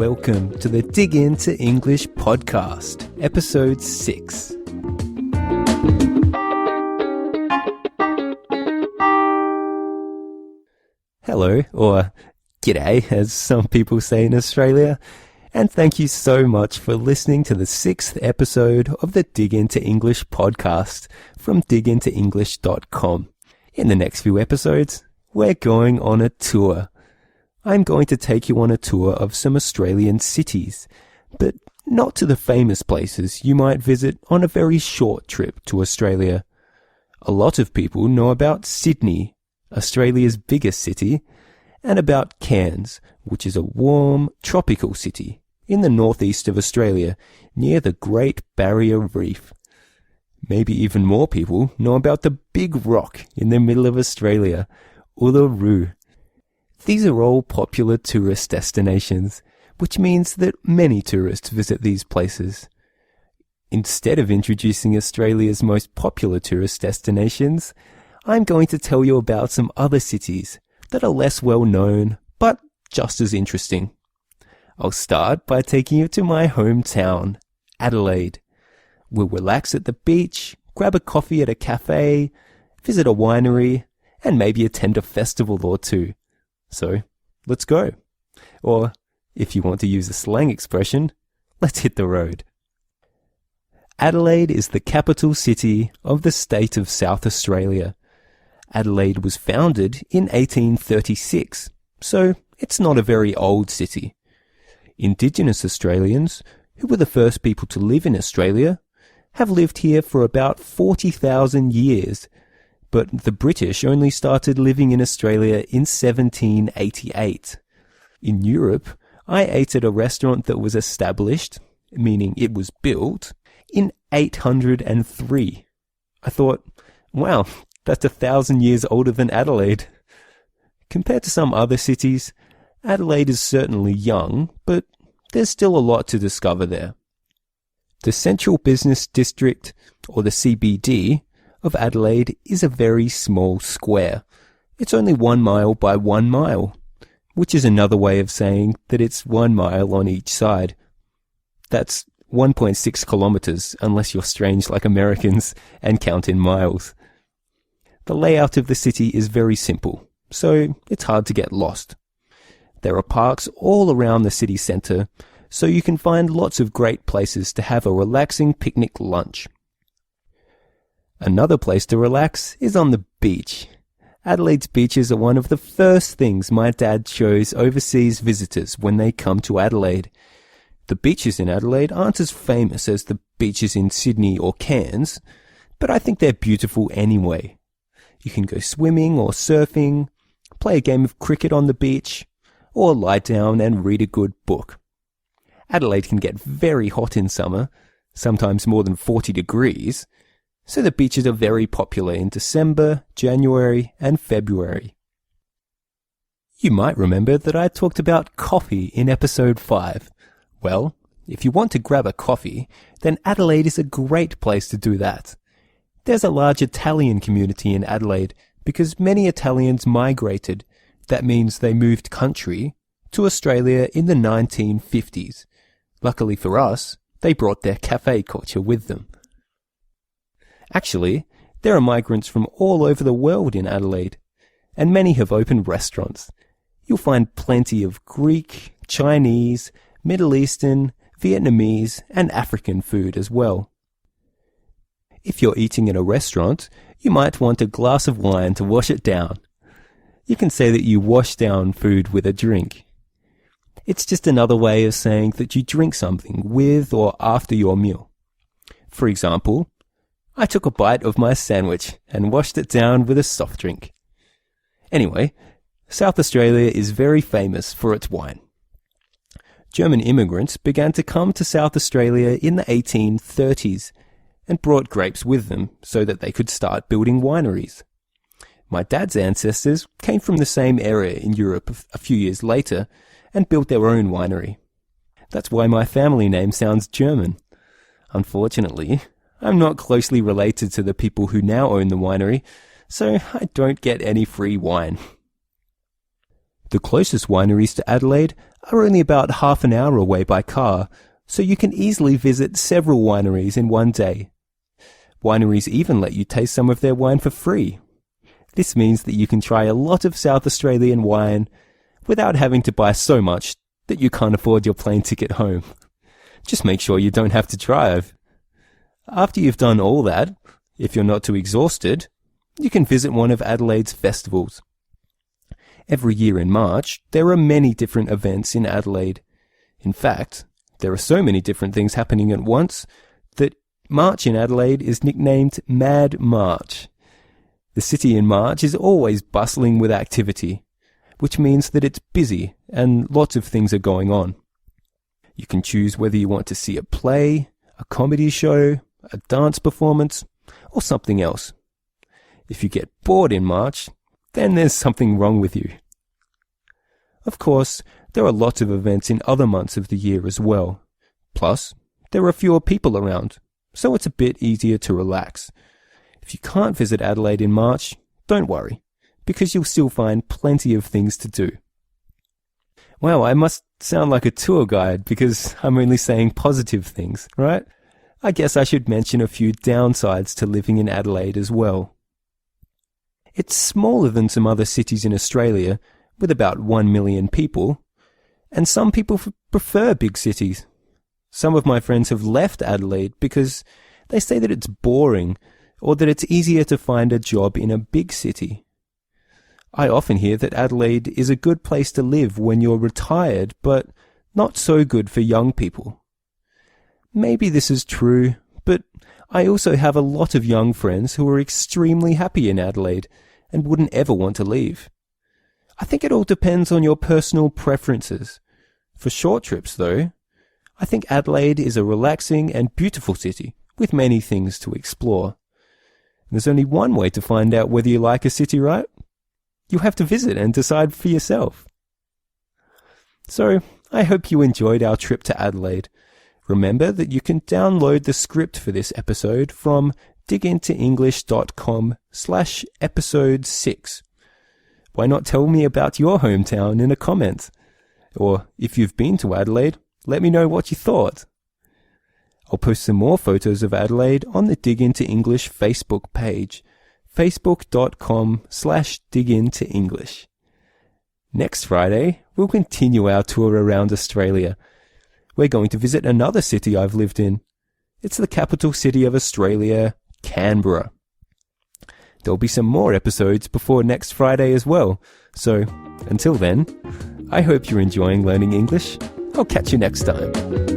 welcome to the Dig Into English podcast, episode 6. Hello, or g'day, as some people say in Australia, and thank you so much for listening to the 6th episode of the Dig Into English podcast from digintoenglish.com. In the next few episodes, we're going on a tour. I'm going to take you on a tour of some Australian cities, but not to the famous places you might visit on a very short trip to Australia. A lot of people know about Sydney, Australia's biggest city, and about Cairns, which is a warm, tropical city in the northeast of Australia, near the Great Barrier Reef. Maybe even more people know about the big rock in the middle of Australia, Uluru. These are all popular tourist destinations, which means that many tourists visit these places. Instead of introducing Australia's most popular tourist destinations, I'm going to tell you about some other cities that are less well known, but just as interesting. I'll start by taking you to my hometown, Adelaide. We'll relax at the beach, grab a coffee at a cafe, visit a winery, and maybe attend a festival or two. So, let's go. Or, if you want to use a slang expression, let's hit the road. Adelaide is the capital city of the state of South Australia. Adelaide was founded in 1836, so it's not a very old city. Indigenous Australians, who were the first people to live in Australia, have lived here for about 40,000 years, but the British only started living in Australia in 1788. In Europe, I ate at a restaurant that was established, meaning it was built, in 803. I thought, wow, that's 1,000 years older than Adelaide. Compared to some other cities, Adelaide is certainly young, but there's still a lot to discover there. The Central Business District, or the CBD, of Adelaide is a very small square. It's only 1 mile by 1 mile, which is another way of saying that it's 1 mile on each side. That's 1.6 kilometers, unless you're strange like Americans and count in miles. The layout of the city is very simple, so it's hard to get lost. There are parks all around the city centre, so you can find lots of great places to have a relaxing picnic lunch. Another place to relax is on the beach. Adelaide's beaches are one of the first things my dad shows overseas visitors when they come to Adelaide. The beaches in Adelaide aren't as famous as the beaches in Sydney or Cairns, but I think they're beautiful anyway. You can go swimming or surfing, play a game of cricket on the beach, or lie down and read a good book. Adelaide can get very hot in summer, sometimes more than 40 degrees, so the beaches are very popular in December, January, and February. You might remember that I talked about coffee in episode 5. Well, if you want to grab a coffee, then Adelaide is a great place to do that. There's a large Italian community in Adelaide because many Italians migrated. That means they moved country to Australia in the 1950s. Luckily for us, they brought their cafe culture with them. Actually, there are migrants from all over the world in Adelaide, and many have opened restaurants. You'll find plenty of Greek, Chinese, Middle Eastern, Vietnamese, and African food as well. If you're eating in a restaurant, you might want a glass of wine to wash it down. You can say that you wash down food with a drink. It's just another way of saying that you drink something with or after your meal. For example, I took a bite of my sandwich and washed it down with a soft drink. Anyway, South Australia is very famous for its wine. German immigrants began to come to South Australia in the 1830s and brought grapes with them so that they could start building wineries. My dad's ancestors came from the same area in Europe a few years later and built their own winery. That's why my family name sounds German. Unfortunately, I'm not closely related to the people who now own the winery, so I don't get any free wine. The closest wineries to Adelaide are only about half an hour away by car, so you can easily visit several wineries in one day. Wineries even let you taste some of their wine for free. This means that you can try a lot of South Australian wine without having to buy so much that you can't afford your plane ticket home. Just make sure you don't have to drive. After you've done all that, if you're not too exhausted, you can visit one of Adelaide's festivals. Every year in March, there are many different events in Adelaide. In fact, there are so many different things happening at once that March in Adelaide is nicknamed Mad March. The city in March is always bustling with activity, which means that it's busy and lots of things are going on. You can choose whether you want to see a play, a comedy show, a dance performance, or something else. If you get bored in March, then there's something wrong with you. Of course, there are lots of events in other months of the year as well. Plus, there are fewer people around, so it's a bit easier to relax. If you can't visit Adelaide in March, don't worry, because you'll still find plenty of things to do. Wow, I must sound like a tour guide because I'm only saying positive things, right? I guess I should mention a few downsides to living in Adelaide as well. It's smaller than some other cities in Australia, with about 1 million people, and some people prefer big cities. Some of my friends have left Adelaide because they say that it's boring or that it's easier to find a job in a big city. I often hear that Adelaide is a good place to live when you're retired, but not so good for young people. Maybe this is true, but I also have a lot of young friends who are extremely happy in Adelaide and wouldn't ever want to leave. I think it all depends on your personal preferences. For short trips, though, I think Adelaide is a relaxing and beautiful city with many things to explore. There's only one way to find out whether you like a city, right? You have to visit and decide for yourself. So, I hope you enjoyed our trip to Adelaide. Remember that you can download the script for this episode from digintoenglish.com/episode 6. Why not tell me about your hometown in a comment? Or if you've been to Adelaide, let me know what you thought. I'll post some more photos of Adelaide on the Dig Into English Facebook page, facebook.com/digintoenglish. Next Friday, we'll continue our tour around Australia. We're going to visit another city I've lived in. It's the capital city of Australia, Canberra. There'll be some more episodes before next Friday as well. So, until then, I hope you're enjoying learning English. I'll catch you next time.